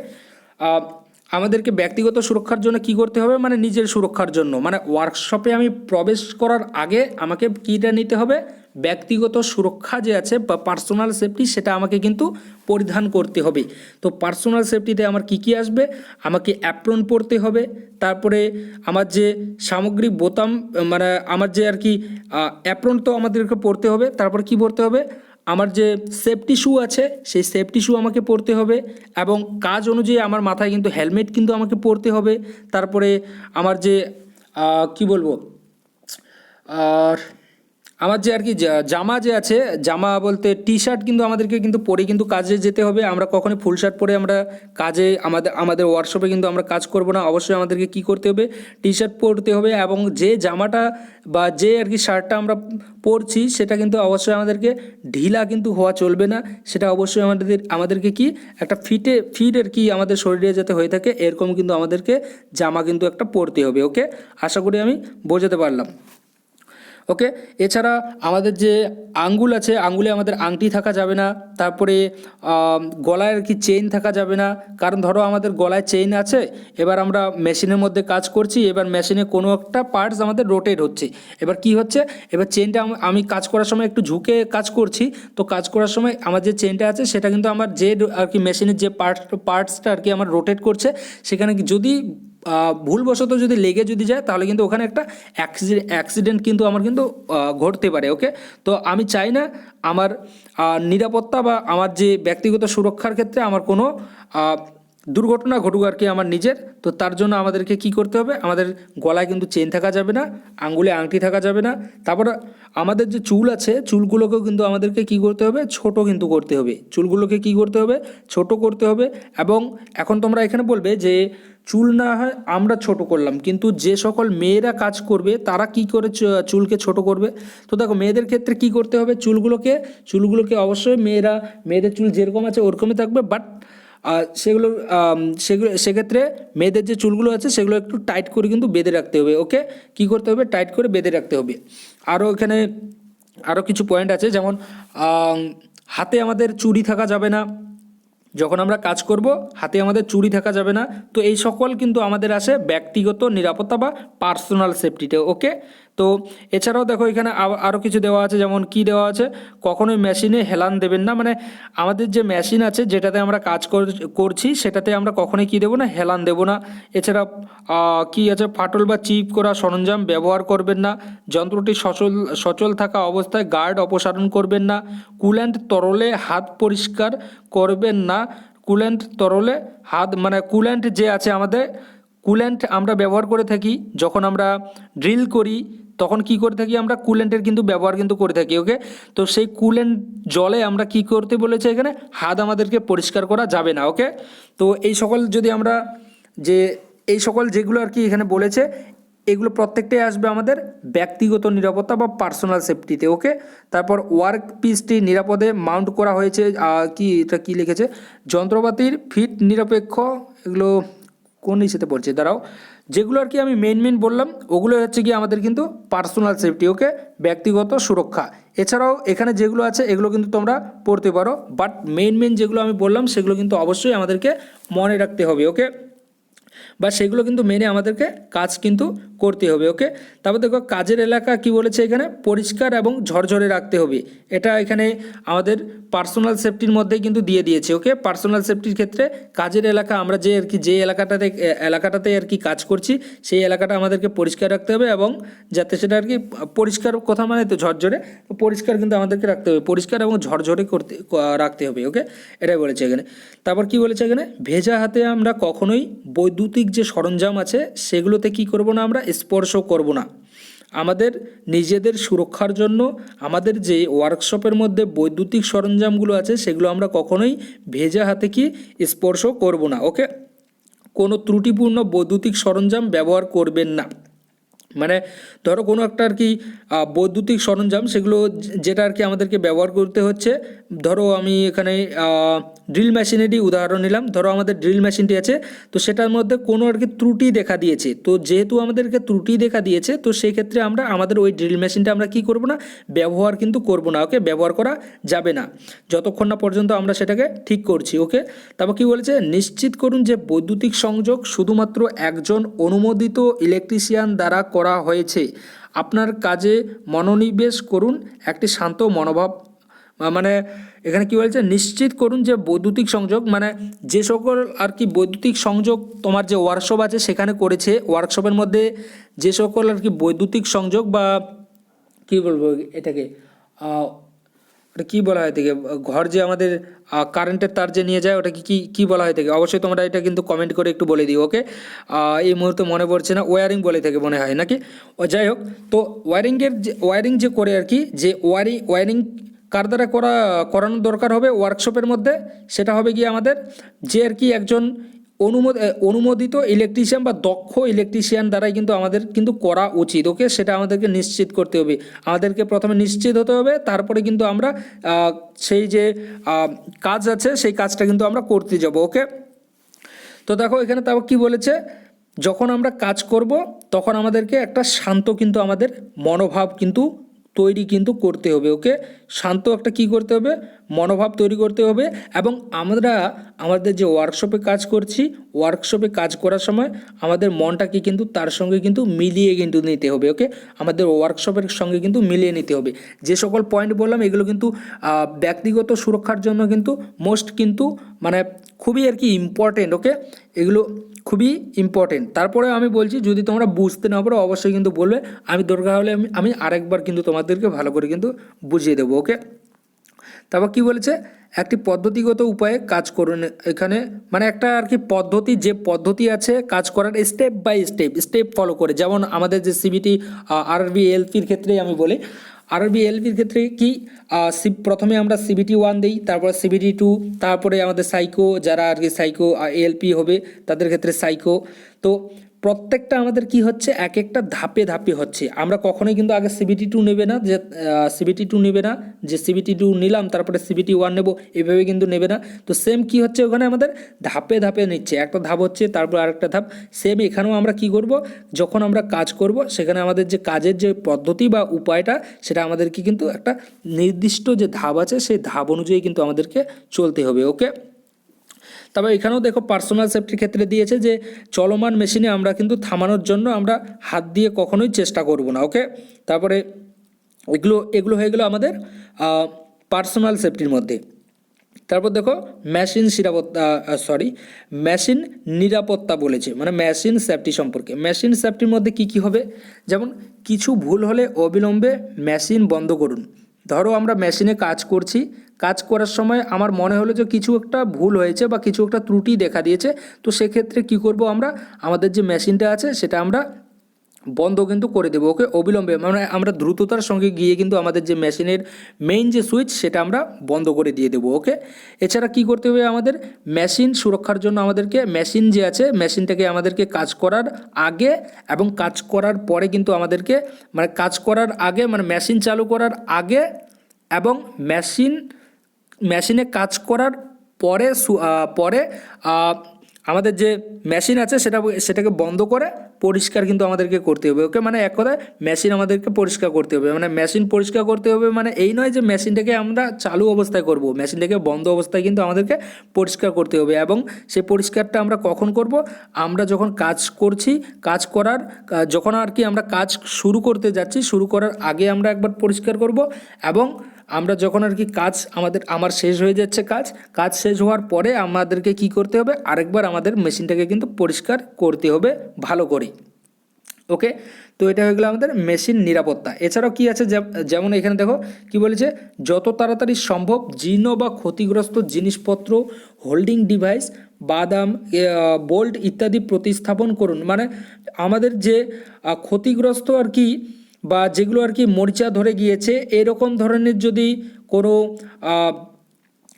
আমাদেরকে ব্যক্তিগত সুরক্ষার জন্য কি করতে হবে, মানে নিজের সুরক্ষার জন্য, মানে ওয়ার্কশপে আমি প্রবেশ করার আগে আমাকে কীটা নিতে হবে, ব্যক্তিগত সুরক্ষা যে আছে বা পার্সোনাল সেফটি সেটা আমাকে কিন্তু পরিধান করতে হবে। তো পার্সোনাল সেফটিতে আমার কি কি আসবে, আমাকে অ্যাপ্রন পরতে হবে, তারপরে আমার যে সামগ্রিক বোতাম মানে আমার যে আর কি অ্যাপ্রন তো আমাদেরকে পরতে হবে, তারপর কি পরতে হবে, আমার যে সেফটি শু আছে সেই সেফটি শু আমাকে পরতে হবে, এবং কাজ অনুযায়ী আমার মাথায় কিন্তু হেলমেট কিন্তু আমাকে পরতে হবে। তারপরে আমার যে কি বলবো, আর আমার যে আর কি জামা যে আছে, জামা বলতে টি শার্ট কিন্তু আমাদেরকে কিন্তু পরে কিন্তু কাজে যেতে হবে। আমরা কখনোই ফুল শার্ট পরে আমরা কাজে আমাদের ওয়ার্কশপে কিন্তু আমরা কাজ করব না। অবশ্যই আমাদেরকে কি করতে হবে, টি শার্ট পরতে হবে, এবং যে জামাটা বা যে আর কি শার্টটা আমরা পরছি সেটা কিন্তু অবশ্যই আমাদেরকে ঢিলা কিন্তু হওয়া চলবে না। সেটা অবশ্যই আমাদেরকে কি একটা ফিট আর কি আমাদের শরীরে যাতে হয়ে থাকে এরকম কিন্তু আমাদেরকে জামা কিন্তু একটা পরতে হবে। ওকে, আশা করি আমি বোঝাতে পারলাম। ওকে, এছাড়া আমাদের যে আঙ্গুল আছে, আঙ্গুলে আমাদের আংটি থাকা যাবে না। তারপরে গলায় আর কি চেইন থাকা যাবে না, কারণ ধরো আমাদের গলায় চেইন আছে, এবার আমরা মেশিনের মধ্যে কাজ করছি, এবার মেশিনে কোনো একটা পার্টস আমাদের রোটেট হচ্ছে, এবার কি হচ্ছে, এবার চেইনটা আমি কাজ করার সময় একটু ঝুঁকে কাজ করছি, তো কাজ করার সময় আমার যে চেইনটা আছে সেটা কিন্তু আমার যে আর কি মেশিনের যে পার্টসটা আর কি আমার রোটেট করছে সেখানে যদি ভুলবশত যদি লেগে যদি যায় তাহলে কিন্তু ওখানে একটা অ্যাক্সিডেন্ট কিন্তু আমার কিন্তু ঘটতে পারে। ওকে, তো আমি চাই না আমার নিরাপত্তা বা আমার যে ব্যক্তিগত সুরক্ষার ক্ষেত্রে আমার কোনো দুর্ঘটনা ঘটুক আর কি আমার নিজের। তো তার জন্য আমাদেরকে কি করতে হবে, আমাদের গলায় কিন্তু চেন থাকা যাবে না, আঙ্গুলে আংটি থাকা যাবে না। তারপর আমাদের যে চুল আছে চুলগুলোকেও কিন্তু আমাদেরকে কি করতে হবে, ছোট কিন্তু করতে হবে, চুলগুলোকে কি করতে হবে, ছোট করতে হবে। এবং এখন তোমরা এখানে বলবে যে চুল না হয় আমরা ছোট করলাম, কিন্তু যে সকল মেয়েরা কাজ করবে তারা কি করে চুলকে ছোট করবে। তো দেখো মেয়েদের ক্ষেত্রে কি করতে হবে, চুলগুলোকে অবশ্যই মেয়েদের চুল যেরকম আছে ওরকমই থাকবে, বাট সেক্ষেত্রে মেয়েদের যে চুলগুলো আছে সেগুলো একটু টাইট করে কিন্তু বেঁধে রাখতে হবে। ওকে, কি করতে হবে, টাইট করে বেঁধে রাখতে হবে। আরও এখানে আরও কিছু পয়েন্ট আছে, যেমন হাতে আমাদের চুড়ি থাকা যাবে না, যখন আমরা কাজ করব হাতে আমাদের চুড়ি থাকা যাবে না। তো এই সকল কিন্তু আমাদের আসে ব্যক্তিগত নিরাপত্তা বা পার্সোনাল সেফটিতে। ওকে, তো এছাড়াও দেখো এখানে আরও কিছু দেওয়া আছে, যেমন কি দেওয়া আছে, কখনোই মেশিনে হেলান দেবেন না, মানে আমাদের যে মেশিন আছে যেটাতে আমরা কাজ করছি সেটাতে আমরা কখনোই কি দেবো না, হেলান দেবো না। এছাড়া কি আছে, ফাটল বা চিপ করা সরঞ্জাম ব্যবহার করবেন না, যন্ত্রটি সচল থাকা অবস্থায় গার্ড অপসারণ করবেন না, কুল্যান্ট তরলে হাত পরিষ্কার করবেন না, কুল্যান্ট তরলে হাত মানে কুল্যান্ট যে আছে আমাদের কুল্যান্ট আমরা ব্যবহার করে থাকি যখন আমরা ড্রিল করি, তখন কি করে থাকি আমরা কুল্যান্টের কিন্তু ব্যবহার কিন্তু করে থাকি। ওকে, তো সেই কুল্যান্ট জলে আমরা কি করতে বলেছে এখানে, হাত আমাদেরকে পরিষ্কার করা যাবে না। ওকে, তো এই সকল যদি আমরা এই সকল যেগুলো আর কি এখানে বলেছে এগুলো প্রত্যেকটাই আসবে আমাদের ব্যক্তিগত নিরাপত্তা বা পার্সোনাল সেফটিতে। ওকে, তারপর ওয়ার্ক পিসটি নিরাপদে মাউন্ট করা হয়েছে, এটা কি লিখেছে, যন্ত্রপাতির ফিট নিরপেক্ষ, এগুলো কোন ইস্যুতে পড়ছে দাঁড়াও, যেগুলো আর কি আমি মেন বললাম ওগুলো হচ্ছে কি আমাদের কিন্তু পার্সোনাল সেফটি। ওকে, ব্যক্তিগত সুরক্ষা। এছাড়াও এখানে যেগুলো আছে এগুলো কিন্তু তোমরা পড়তে পারো, বাট মেন যেগুলো আমি বললাম সেগুলো কিন্তু অবশ্যই আমাদেরকে মনে রাখতে হবে। ওকে, বা সেগুলো কিন্তু মেনে আমাদেরকে কাজ কিন্তু করতে হবে। ওকে, তারপর দেখো কাজের এলাকা কি বলেছে এখানে, পরিষ্কার এবং ঝরঝরে রাখতে হবে, এটা এখানে আমাদের পার্সোনাল সেফটির মধ্যেই কিন্তু দিয়ে দিয়েছে। ওকে, পার্সোনাল সেফটির ক্ষেত্রে কাজের এলাকা আমরা যে আর কি যে এলাকাটাতে আর কি কাজ করছি সেই এলাকাটা আমাদেরকে পরিষ্কার রাখতে হবে, এবং যাতে সেটা আর কি পরিষ্কার, কথা মানে তো ঝরঝরে, পরিষ্কার কিন্তু আমাদেরকে রাখতে হবে, পরিষ্কার এবং ঝরঝরে রাখতে হবে। ওকে, এটাই বলেছে এখানে। তারপর কি বলেছে এখানে, ভেজা হাতে আমরা কখনোই বৈদ্যুতিক যে সরঞ্জাম আছে সেগুলোতে কি করব না, আমরা স্পর্শ করব না। আমাদের নিজেদের সুরক্ষার জন্য আমাদের যে ওয়ার্কশপের মধ্যে বৈদ্যুতিক সরঞ্জামগুলো আছে সেগুলো আমরা কখনোই ভেজা হাতে কি স্পর্শ করব না। ওকে, কোনো ত্রুটিপূর্ণ বৈদ্যুতিক সরঞ্জাম ব্যবহার করবেন না, মানে ধরো কোনো একটা আর কি বৈদ্যুতিক সরঞ্জাম সেগুলো যেটা আর কি আমাদেরকে ব্যবহার করতে হচ্ছে, ধরো আমি এখানে ড্রিল মেশিনেরই উদাহরণ নিলাম, ধরো আমাদের ড্রিল মেশিনটি আছে, তো সেটার মধ্যে কোনো আর কি ত্রুটি দেখা দিয়েছে, তো যেহেতু আমাদেরকে ত্রুটি দেখা দিয়েছে তো সেই ক্ষেত্রে আমরা আমাদের ওই ড্রিল মেশিনটা আমরা কি করব না, ব্যবহার কিন্তু করব না। ওকে, ব্যবহার করা যাবে না যতক্ষণ না পর্যন্ত আমরা সেটাকে ঠিক করছি। ওকে, তারপর কি বলেছে, নিশ্চিত করুন যে বৈদ্যুতিক সংযোগ শুধুমাত্র একজন অনুমোদিত ইলেকট্রিশিয়ান দ্বারা করা হয়েছে। আপনার কাজে মনোনিবেশ করুন, একটি শান্ত মনোভাব মানে এখানে কি বলছে, নিশ্চিত করুন যে বৈদ্যুতিক সংযোগ মানে যে সকল আর কি বৈদ্যুতিক সংযোগ তোমার যে ওয়ার্কশপ আছে সেখানে করেছে, ওয়ার্কশপের মধ্যে যে সকল আর কি বৈদ্যুতিক সংযোগ বা কী বলবো এটাকে ওটা কী বলা হয় থেকে, ঘর যে আমাদের কারেন্টের তার যে নিয়ে যায় ওটাকে কি কী বলা হয় থেকে, অবশ্যই তোমরা এটা কিন্তু কমেন্ট করে একটু বলে দিও। ওকে, এই মুহূর্তে মনে পড়ছে না, ওয়্যারিং বলে থেকে মনে হয় নাকি, ও যাই হোক। তো ওয়্যারিং যে করে আর কি, যে ওয়্যারিং কার দ্বারা করানোর দরকার হবে ওয়ার্কশপের মধ্যে, সেটা হবে গিয়ে আমাদের যে আর কি একজন অনুমোদিত ইলেকট্রিশিয়ান বা দক্ষ ইলেকট্রিশিয়ান দ্বারাই কিন্তু আমাদের কিন্তু করা উচিত। ওকে, সেটা আমাদেরকে নিশ্চিত করতে হবে, আমাদেরকে প্রথমে নিশ্চিত হতে হবে, তারপরে কিন্তু আমরা সেই যে কাজ আছে সেই কাজটা কিন্তু আমরা করতে যাব। ওকে, তো দেখো এখানে তাও কি বলেছে, যখন আমরা কাজ করব তখন আমাদেরকে একটা শান্ত কিন্তু আমাদের মনোভাব কিন্তু তৈরি কিন্তু করতে হবে। ওকে, শান্ত একটা কি করতে হবে, মনোভাব তৈরি করতে হবে। এবং আমরা আমাদের যে ওয়ার্কশপে কাজ করছি, ওয়ার্কশপে কাজ করার সময় আমাদের মনটাকে কিন্তু তার সঙ্গে কিন্তু মিলিয়ে কিন্তু নিতে হবে। ওকে, আমাদের ওয়ার্কশপের সঙ্গে কিন্তু মিলিয়ে নিতে হবে। যে সকল পয়েন্ট বললাম এগুলো কিন্তু ব্যক্তিগত সুরক্ষার জন্য কিন্তু মোস্ট কিন্তু মানে খুবই আর কি ইম্পর্টেন্ট। ওকে, এগুলো খুবই ইম্পর্টেন্ট। তারপরে আমি বলছি, যদি তোমরা বুঝতে না পারো অবশ্যই কিন্তু বলবে, আমি দরকার হলে আমি আরেকবার কিন্তু তোমাদেরকে ভালো করে কিন্তু বুঝিয়ে দেবো। ওকে, তারপর কি বলেছে, একটি পদ্ধতিগত উপায়ে কাজ করুন। এখানে মানে একটা আর কি পদ্ধতি, যে পদ্ধতি আছে কাজ করার স্টেপ বাই স্টেপ ফলো করে, যেমন আমাদের যে সিবিটি আরআরবি এলপির ক্ষেত্রেই আমি বলি, আরআরবি এলপির ক্ষেত্রে কি প্রথমে আমরা সিবিটি 1 দিই, তারপর সিবিটি 2, তারপরে আমাদের সাইকো, যারা আর কি সাইকো এলপি হবে তাদের ক্ষেত্রে সাইকো। তো প্রত্যেকটা আমাদের কি হচ্ছে, এক একটা ধাপে ধাপে হচ্ছে। আমরা কখনোই কিন্তু আগে সিবিটি 2 নেবে না, যে সিবিটি 2 নিলাম তারপরে সিবিটি 1 নেব, এভাবে কিন্তু নেবে না। তো সেম কি হচ্ছে, ওখানে আমাদের ধাপে ধাপে নিচ্ছে, একটা ধাপ হচ্ছে তারপর আরেকটা ধাপ। সেম এখানেও আমরা কি করব, যখন আমরা কাজ করব সেখানে আমাদের যে কাজের যে পদ্ধতি বা উপায়টা, সেটা আমাদেরকে কিন্তু একটা নির্দিষ্ট যে ধাপ আছে সেই ধাপ অনুযায়ী কিন্তু আমাদেরকে চলতে হবে। ওকে, তবে এখানেও দেখো পার্সোনাল সেফটির ক্ষেত্রে দিয়েছে যে চলমান মেশিনে আমরা কিন্তু থামানোর জন্য আমরা হাত দিয়ে কখনোই চেষ্টা করব না। ওকে, তারপরে এগুলো হয়ে গেলো আমাদের পার্সোনাল সেফটির মধ্যে। তারপর দেখো মেশিন নিরাপত্তা বলেছে, মানে মেশিন সেফটি সম্পর্কে। মেশিন সেফটির মধ্যে কি কি হবে, যেমন কিছু ভুল হলে অবিলম্বে মেশিন বন্ধ করুন। ধরো আমরা মেশিনে কাজ করছি, কাজ করার সময় আমার মনে হলো যে কিছু একটা ভুল হয়েছে বা কিছু একটা ত্রুটি দেখা দিয়েছে, তো সেক্ষেত্রে কি করব, আমরা আমাদের যে মেশিনটা আছে সেটা আমরা বন্ধ কিন্তু করে দেবো। ওকে, অবিলম্বে মানে আমরা দ্রুততার সঙ্গে গিয়ে কিন্তু আমাদের যে মেশিনের মেইন যে সুইচ সেটা আমরা বন্ধ করে দিয়ে দেবো। ওকে, এছাড়া কি করতে হবে, আমাদের মেশিন সুরক্ষার জন্য আমাদেরকে মেশিন যে আছে মেশিনটাকে আমাদেরকে কাজ করার আগে এবং কাজ করার পরে কিন্তু আমাদেরকে মানে কাজ করার আগে মানে মেশিন চালু করার আগে এবং মেশিনে কাজ করার পরে পরে আমাদের যে মেশিন আছে সেটাকে বন্ধ করে পরিষ্কার কিন্তু আমাদেরকে করতে হবে। ওকে, মানে এক কথায় মেশিন আমাদেরকে পরিষ্কার করতে হবে। মানে মেশিন পরিষ্কার করতে হবে মানে এই নয় যে মেশিনটাকে আমরা চালু অবস্থায় করব, মেশিনটাকে বন্ধ অবস্থায় কিন্তু আমাদেরকে পরিষ্কার করতে হবে। এবং সেই পরিষ্কারটা আমরা কখন করব, আমরা যখন কাজ করছি, যখন আর কি আমরা কাজ শুরু করতে যাচ্ছি, শুরু করার আগে আমরা একবার পরিষ্কার করব, এবং আমরা যখন আর কি আমার শেষ হয়ে যাচ্ছে কাজ শেষ হওয়ার পরে আমাদেরকে কি করতে হবে, আরেকবার আমাদের মেশিনটাকে কিন্তু পরিষ্কার করতে হবে ভালো করে। ওকে, তো এটা হয়ে গেলো আমাদের মেশিন নিরাপত্তা। এছাড়াও কি আছে, যেমন এখানে দেখো কি বলেছে, যত তাড়াতাড়ি সম্ভব জীর্ণ বা ক্ষতিগ্রস্ত জিনিসপত্র, হোল্ডিং ডিভাইস, বাদাম, বোল্ট ইত্যাদি প্রতিস্থাপন করুন। মানে আমাদের যে ক্ষতিগ্রস্ত আর কি বা যেগুলো আর কি মরিচা ধরে গিয়েছে এরকম ধরনের যদি কোনো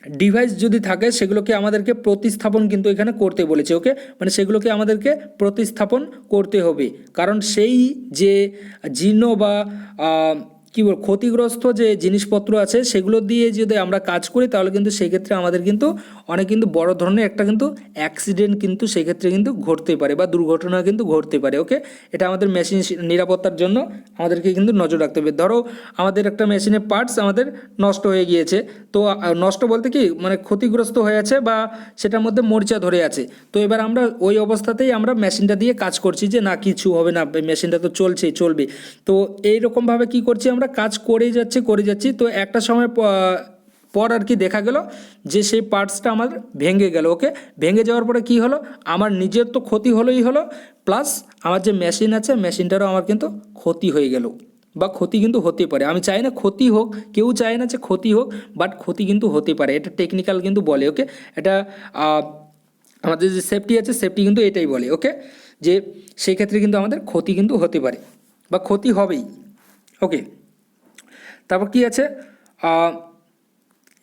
ডিভাইস যদি থাকে সেগুলোকে আমাদেরকে প্রতিস্থাপন কিন্তু এখানে করতে বলেছে। ওকে, মানে সেগুলোকে আমাদেরকে প্রতিস্থাপন করতে হবে, কারণ সেই যে জীর্ণ বা কী বল ক্ষতিগ্রস্ত যে জিনিসপত্র আছে সেগুলো দিয়ে যদি আমরা কাজ করি তাহলে কিন্তু সেক্ষেত্রে আমাদের কিন্তু অনেক কিন্তু বড় ধরনের একটা কিন্তু অ্যাক্সিডেন্ট কিন্তু সেক্ষেত্রে কিন্তু ঘটতে পারে বা দুর্ঘটনা কিন্তু ঘটতে পারে। ওকে, এটা আমাদের মেশিন নিরাপত্তার জন্য আমাদেরকে কিন্তু নজর রাখতে হবে। ধরো আমাদের একটা মেশিনের পার্টস আমাদের নষ্ট হয়ে গিয়েছে, তো নষ্ট বলতে কি মানে ক্ষতিগ্রস্ত হয়ে আছে বা সেটার মধ্যে মরিচা ধরে আছে, তো এবার আমরা ওই অবস্থাতেই আমরা মেশিনটা দিয়ে কাজ করছি যে না কিছু হবে না, মেশিনটা তো চলছেই চলবে। তো এইরকমভাবে কি করছি আমরা কাজ করেই যাচ্ছি, তো একটা সময় পর আর কি দেখা গেল যে সেই পার্টসটা আমার ভেঙে গেল। ওকে, ভেঙে যাওয়ার পরে কি হলো, আমার নিজের তো ক্ষতি হলো, প্লাস আমার যে মেশিন আছে মেশিনটারও আমার কিন্তু ক্ষতি হয়ে গেল বা ক্ষতি কিন্তু হতে পারে। আমি চাই না ক্ষতি হোক, কেউ চায় না যে ক্ষতি হোক, বাট ক্ষতি কিন্তু হতে পারে, এটা টেকনিক্যাল কিন্তু বলে। ওকে, এটা আমাদের যে সেফটি আছে সেফটি কিন্তু এটাই বলে। ওকে, যে সেই ক্ষেত্রে কিন্তু আমাদের ক্ষতি কিন্তু হতে পারে বা ক্ষতি হবেই। ওকে, তারপর কি আছে,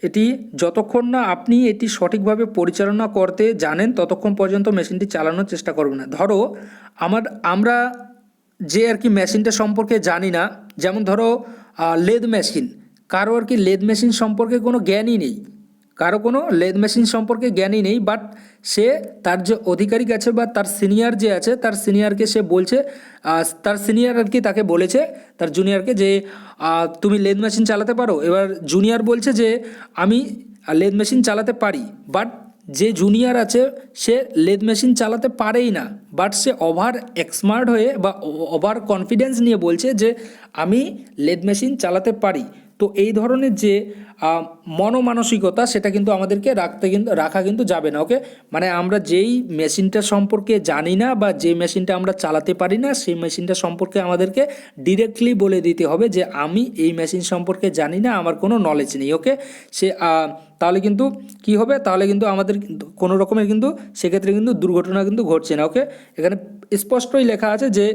এটি যতক্ষণ না আপনি এটি সঠিকভাবে পরিচালনা করতে জানেন ততক্ষণ পর্যন্ত মেশিনটি চালানোর চেষ্টা করবেন না। ধরো আমরা যে আর কি মেশিনটা সম্পর্কে জানি না, যেমন ধরো লেদ মেশিন, কারো আর কি লেদ মেশিন সম্পর্কে কোনো জ্ঞানই নেই, কারো কোনো লেদ মেশিন সম্পর্কে জ্ঞানই নেই, বাট সে তার যে অধিকারিক আছে বা তার সিনিয়র যে আছে তার সিনিয়রকে সে বলছে, তার সিনিয়র আর কি তাকে বলেছে তার জুনিয়রকে যে তুমি লেদ মেশিন চালাতে পারো। এবার জুনিয়র বলছে যে আমি লেদ মেশিন চালাতে পারি, বাট যে জুনিয়র আছে সে লেদ মেশিন চালাতে পারেই না, বাট সে ওভার এক্সমার্ট হয়ে বা ওভার কনফিডেন্স নিয়ে বলছে যে আমি লেদ মেশিন চালাতে পারি। তো এই ধরনের যে মনোমানসিকতা সেটা কিন্তু আমাদেরকে রাখা কিন্তু যাবে না। ওকে, মানে আমরা যেই মেশিনটা সম্পর্কে জানি না বা যে মেশিনটা আমরা চালাতে পারি না সেই মেশিনটা সম্পর্কে আমাদেরকে ডিরেক্টলি বলে দিতে হবে যে আমি এই মেশিন সম্পর্কে জানি না, আমার কোনো নলেজ নেই। ওকে, সে তাহলে কিন্তু কি হবে, তাহলে কিন্তু আমাদের কোনো রকমের কিন্তু সেক্ষেত্রে কিন্তু দুর্ঘটনা কিন্তু ঘটছে না। ওকে, এখানে স্পষ্টই লেখা আছে যে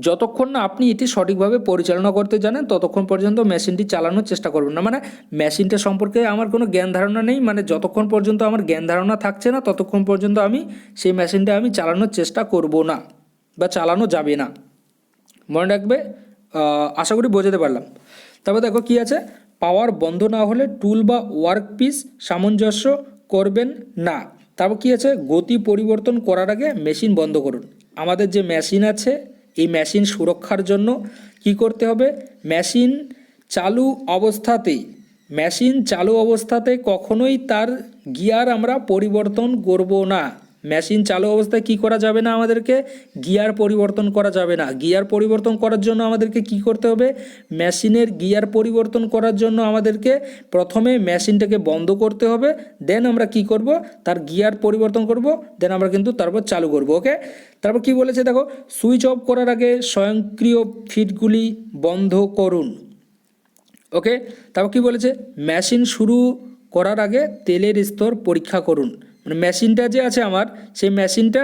যতক্ষণ না আপনি এটি সঠিকভাবে পরিচালনা করতে জানেন ততক্ষণ পর্যন্ত মেশিনটি চালানোর চেষ্টা করবেন না। মানে মেশিনটা সম্পর্কে আমার কোনো জ্ঞান ধারণা নেই, মানে যতক্ষণ পর্যন্ত আমার জ্ঞান ধারণা থাকছে না ততক্ষণ পর্যন্ত আমি সেই মেশিনটা আমি চালানোর চেষ্টা করব না বা চালানো যাবে না। মনে রাখবে, আশা করি বোঝাতে পারলাম। তারপর দেখো কি আছে, পাওয়ার বন্ধ না হলে টুল বা ওয়ার্ক পিস সামঞ্জস্য করবেন না। তারপর কি আছে, গতি পরিবর্তন করার আগে মেশিন বন্ধ করুন। আমাদের যে মেশিন আছে এই মেশিন সুরক্ষার জন্য কি করতে হবে, মেশিন চালু অবস্থাতে কখনোই তার গিয়ার আমরা পরিবর্তন করব না। মেশিন চালু অবস্থায় কি করা যাবে না, আমাদেরকে গিয়ার পরিবর্তন করা যাবে না। গিয়ার পরিবর্তন করার জন্য আমাদেরকে কি করতে হবে, মেশিনের গিয়ার পরিবর্তন করার জন্য আমাদেরকে প্রথমে মেশিনটাকে বন্ধ করতে হবে, দেন আমরা কি করব, তার গিয়ার পরিবর্তন করব, দেন আমরা কিন্তু তারপর চালু করব। ওকে, তারপর কি বলেছে দেখো, সুইচ অফ করার আগে স্বয়ংক্রিয় ফিটগুলি বন্ধ করুন। ওকে, তারপর কি বলেছে, মেশিন শুরু করার আগে তেলের স্তর পরীক্ষা করুন। মানে মেশিনটা যে আছে আমার সেই মেশিনটা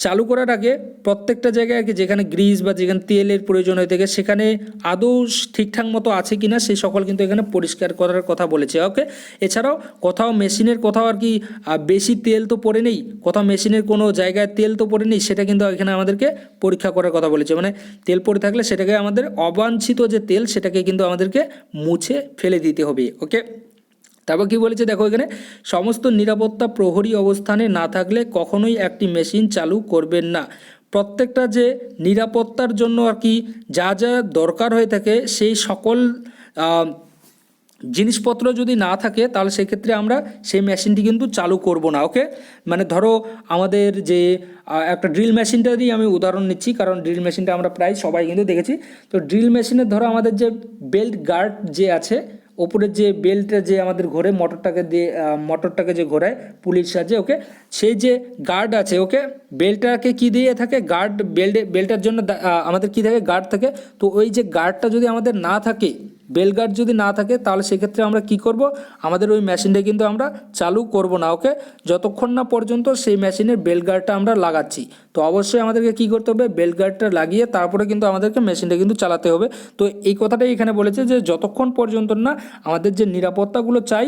চালু করার আগে প্রত্যেকটা জায়গায় আর কি যেখানে গ্রিস বা যেখানে তেলের প্রয়োজন হয়ে থাকে সেখানে আদৌ ঠিকঠাক মতো আছে কিনা সেই সকল কিন্তু এখানে পরিষ্কার করার কথা বলেছে। ওকে, এছাড়াও কোথাও মেশিনের কোথাও আর কি বেশি তেল তো পড়ে নেই, কোথাও মেশিনের কোনো জায়গায় তেল তো পড়ে নেই, সেটা কিন্তু এখানে আমাদেরকে পরীক্ষা করার কথা বলেছে। মানে তেল পড়ে থাকলে সেটাকে আমাদের অবাঞ্ছিত যে তেল সেটাকে কিন্তু আমাদেরকে মুছে ফেলে দিতে হবে। ওকে, তারপর কি বলেছে দেখো, এখানে সমস্ত নিরাপত্তা প্রহরী অবস্থানে না থাকলে কখনোই একটি মেশিন চালু করবেন না। প্রত্যেকটা যে নিরাপত্তার জন্য আর কি যা যা দরকার হয়ে থাকে সেই সকল জিনিসপত্র যদি না থাকে তাহলে সেক্ষেত্রে আমরা সেই মেশিনটি কিন্তু চালু করব না। ওকে, মানে ধরো আমাদের যে একটা ড্রিল মেশিনটারই আমি উদাহরণ নিচ্ছি, কারণ ড্রিল মেশিনটা আমরা প্রায় সবাই কিন্তু দেখেছি। তো ড্রিল মেশিনের ধরো আমাদের যে বেল্ট গার্ড যে আছে, ওপরের যে বেল্টটা যে আমাদের ঘোরে মোটরটাকে যে ঘোরায় পুলির সাহায্যে, ওকে, সেই যে গার্ড আছে, ওকে, বেল্টটাকে কি দিয়ে থাকে, বেল্টের জন্য আমাদের কি থাকে, গার্ড থাকে। তো ওই যে গার্ডটা যদি আমাদের না থাকে, বেল গার্ড যদি না থাকে তাহলে সেক্ষেত্রে আমরা কি করব, আমাদের ওই মেশিনটা কিন্তু আমরা চালু করব না। ওকে, যতক্ষণ না পর্যন্ত সেই মেশিনের বেল গার্ডটা আমরা লাগাচ্ছি। তো অবশ্যই আমাদেরকে কি করতে হবে, বেল গার্ডটা লাগিয়ে তারপরে কিন্তু আমাদেরকে মেশিনটা কিন্তু চালাতে হবে। তো এই কথাটাই এখানে বলেছে যে যতক্ষণ পর্যন্ত না আমাদের যে নিরাপত্তাগুলো চাই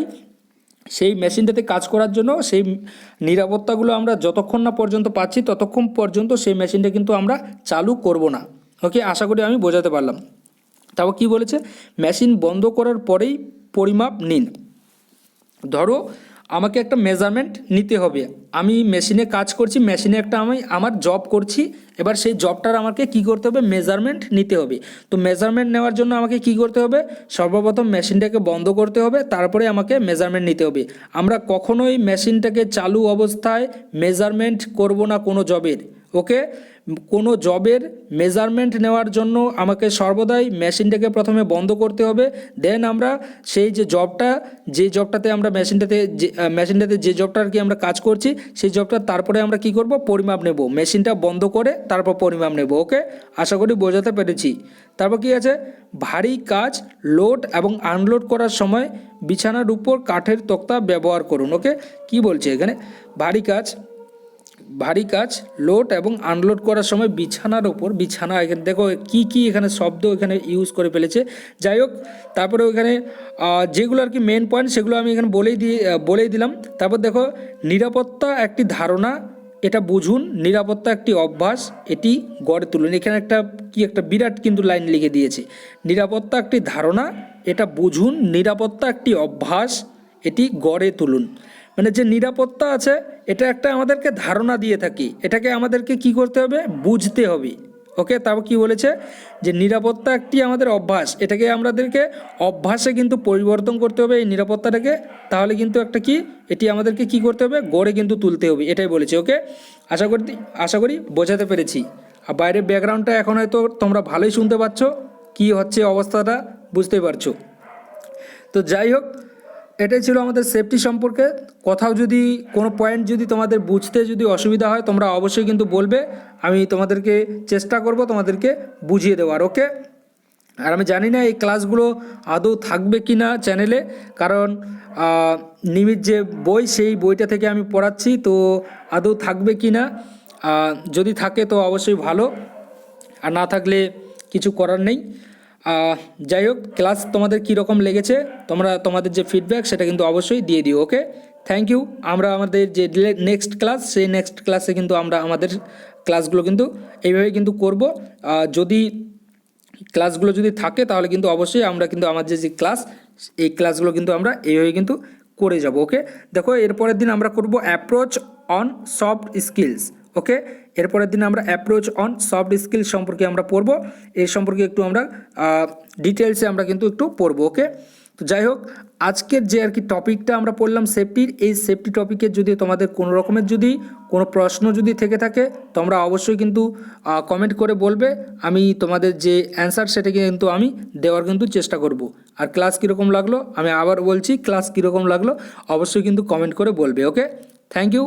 সেই মেশিনটাতে কাজ করার জন্য, সেই নিরাপত্তাগুলো আমরা যতক্ষণ না পর্যন্ত পাচ্ছি ততক্ষণ পর্যন্ত সেই মেশিনটা কিন্তু আমরা চালু করব না। ওকে, আশা করি আমি বোঝাতে পারলাম। তারপর কী বলেছে, মেশিন বন্ধ করার পরেই পরিমাপ নিন। ধরো আমাকে একটা মেজারমেন্ট নিতে হবে, আমি মেশিনে কাজ করছি, মেশিনে একটা আমি আমার জব করছি, এবার সেই জবটার আমাকে কি করতে হবে, মেজারমেন্ট নিতে হবে। তো মেজারমেন্ট নেওয়ার জন্য আমাকে কি করতে হবে, সর্বপ্রথম মেশিনটাকে বন্ধ করতে হবে, তারপরে আমাকে মেজারমেন্ট নিতে হবে। আমরা কখনোই মেশিনটাকে চালু অবস্থায় মেজারমেন্ট করব না কোনো জবের, ওকে। কোনো জবের মেজারমেন্ট নেওয়ার জন্য আমাকে সর্বদাই মেশিনটাকে প্রথমে বন্ধ করতে হবে, দেন আমরা সেই যে জবটাতে আমরা মেশিনটাতে যে জবটা আর কি আমরা কাজ করছি সেই জবটা তারপরে আমরা কি করব, পরিমাপ নেব, মেশিনটা বন্ধ করে তারপর পরিমাপ নেব, ওকে। আশা করি বোঝাতে পেরেছি। তারপর কি আছে, ভারী কাজ লোড এবং আনলোড করার সময় বিছানার উপর কাঠের তক্তা ব্যবহার করুন, ওকে। কি বলছে এখানে, ভারী কাজ লোড এবং আনলোড করার সময় বিছানার ওপর, বিছানা এখানে দেখো কি এখানে শব্দ এখানে ইউজ করে ফেলেছে। যাই হোক, তারপরে ওখানে যেগুলো আর কি মেন পয়েন্ট সেগুলো আমি এখানে বলেই দিলাম। তারপর দেখো, নিরাপত্তা একটি ধারণা, এটা বুঝুন, নিরাপত্তা একটি অভ্যাস, এটি গড়ে তুলুন। এখানে একটা বিরাট কিন্তু লাইন লিখে দিয়েছে, নিরাপত্তা একটি ধারণা, এটা বুঝুন, নিরাপত্তা একটি অভ্যাস, এটি গড়ে তুলুন। মানে যে নিরাপত্তা আছে এটা একটা আমাদেরকে ধারণা দিয়ে থাকি, এটাকে আমাদেরকে কি করতে হবে, বুঝতে হবে, ওকে। তারপর কি বলেছে, যে নিরাপত্তা একটি আমাদের অভ্যাস, এটাকে আমাদেরকে অভ্যাসে কিন্তু পরিবর্তন করতে হবে এই নিরাপত্তাটাকে, তাহলে কিন্তু এটি আমাদেরকে কি করতে হবে, গড়ে কিন্তু তুলতে হবে, এটাই বলেছে, ওকে। আশা করি বোঝাতে পেরেছি। আর বাইরের ব্যাকগ্রাউন্ডটা এখন হয়তো তোমরা ভালোই শুনতে পাচ্ছ, কি হচ্ছে অবস্থাটা বুঝতেই পারছো। তো যাই হোক, এটাই ছিল আমাদের সেফটি সম্পর্কে। কোথাও যদি কোনো পয়েন্ট যদি তোমাদের বুঝতে যদি অসুবিধা হয় তোমরা অবশ্যই কিন্তু বলবে, আমি তোমাদেরকে চেষ্টা করব তোমাদেরকে বুঝিয়ে দেওয়ার, ওকে। আর আমি জানি না এই ক্লাসগুলো আদৌ থাকবে কি না চ্যানেলে, কারণ নিমিত যে বই সেই বইটা থেকে আমি পড়াচ্ছি, তো আদৌ থাকবে কি না, যদি থাকে তো অবশ্যই ভালো, আর না থাকলে কিছু করার নেই। যাই হোক, ক্লাস তোমাদের কীরকম লেগেছে তোমাদের যে ফিডব্যাক সেটা কিন্তু অবশ্যই দিয়ে দিও, ওকে। Thank you. আমরা আমাদের যে নেক্সট ক্লাস সেই নেক্সট ক্লাসে কিন্তু আমরা আমাদের ক্লাসগুলো কিন্তু এইভাবে কিন্তু করব। যদি ক্লাসগুলো যদি থাকে তাহলে কিন্তু অবশ্যই আমরা কিন্তু আমাদের যে ক্লাস এই ক্লাসগুলো কিন্তু আমরা এইভাবে কিন্তু করে যাব, ওকে। দেখো এরপরের দিন আমরা করব অ্যাপ্রোচ অন সফট স্কিলস, ওকে। এরপরের দিন আমরা অ্যাপ্রোচ অন সফট স্কিলস সম্পর্কে আমরা পড়ব, এর সম্পর্কে একটু আমরা ডিটেলসে আমরা কিন্তু একটু পড়ব, ওকে। তো যাই হোক, আজকের যে আর কি টপিকটা আমরা পড়লাম সেফটির, এই সেফটি টপিকের যদি তোমাদের কোনো রকমের যদি কোনো প্রশ্ন যদি থেকে থাকে তোমরা অবশ্যই কিন্তু কমেন্ট করে বলবে, আমি তোমাদের যে অ্যান্সার সেটাকে কিন্তু আমি দেওয়ার কিন্তু চেষ্টা করব। আর ক্লাস কীরকম লাগলো, আমি আবার বলছি, ক্লাস কীরকম লাগলো অবশ্যই কিন্তু কমেন্ট করে বলবে, ওকে। Thank you.